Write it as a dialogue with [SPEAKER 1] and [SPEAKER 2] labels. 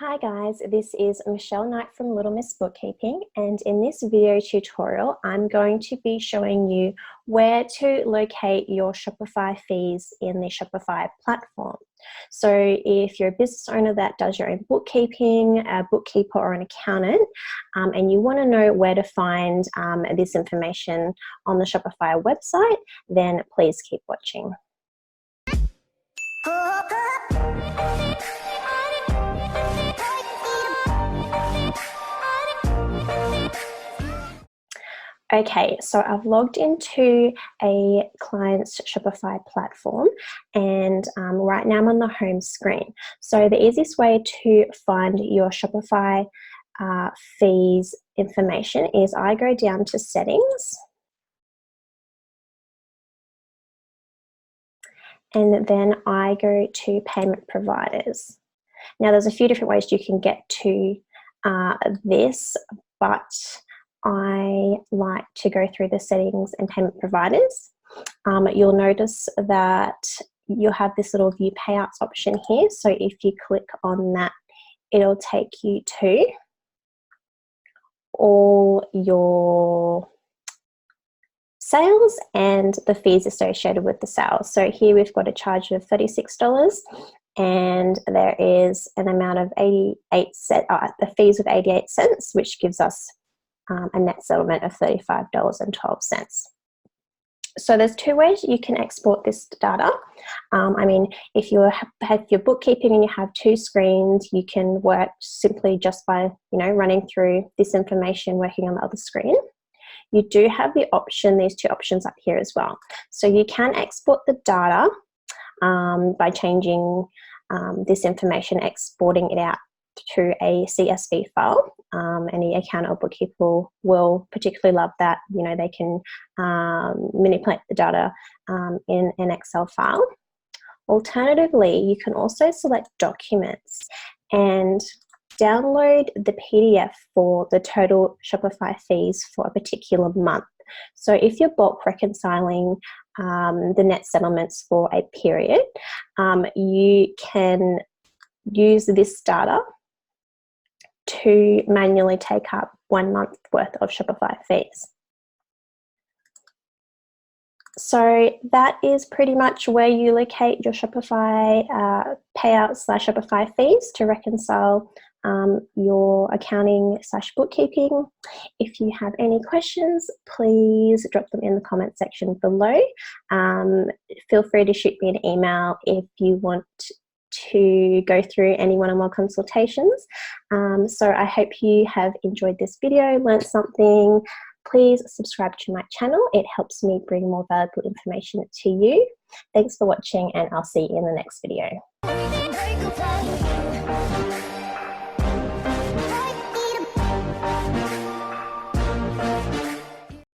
[SPEAKER 1] Hi guys, this is Michelle Knight from Little Miss Bookkeeping, and in this video tutorial I'm going to be showing you where to locate your Shopify fees in the Shopify platform. So if you're a business owner that does your own bookkeeping, a bookkeeper or an accountant, and you want to know where to find this information on the Shopify website, then please keep watching. Okay, so I've logged into a client's Shopify platform, and right now I'm on the home screen. So the easiest way to find your Shopify fees information is I go down to settings, and then I go to payment providers. Now there's a few different ways you can get to this, but I like to go through the settings and payment providers. You'll notice that you'll have this little view payouts option here. So if you click on that, it'll take you to all your sales and the fees associated with the sales. So here we've got a charge of $36, and there is an amount of 88 cents, the fees of 88 cents, which gives us a net settlement of $35.12. So there's two ways you can export this data. If you have your bookkeeping and you have two screens, you can work simply just by running through this information, working on the other screen. You do have the option, these two options up here as well. So you can export the data by changing this information, exporting it out through a CSV file. Any accountant or bookkeeper will particularly love that. They can manipulate the data in an Excel file. Alternatively, you can also select documents and download the PDF for the total Shopify fees for a particular month. So if you're bulk reconciling the net settlements for a period, you can use this data to manually take up 1 month worth of Shopify fees. So that is pretty much where you locate your Shopify payouts / Shopify fees to reconcile your accounting / bookkeeping. If you have any questions, please drop them in the comment section below. Feel free to shoot me an email if you want to go through any one-on-one consultations. So I hope you have enjoyed this video, learned something. Please subscribe to my channel. It helps me bring more valuable information to you. Thanks for watching, and I'll see you in the next video.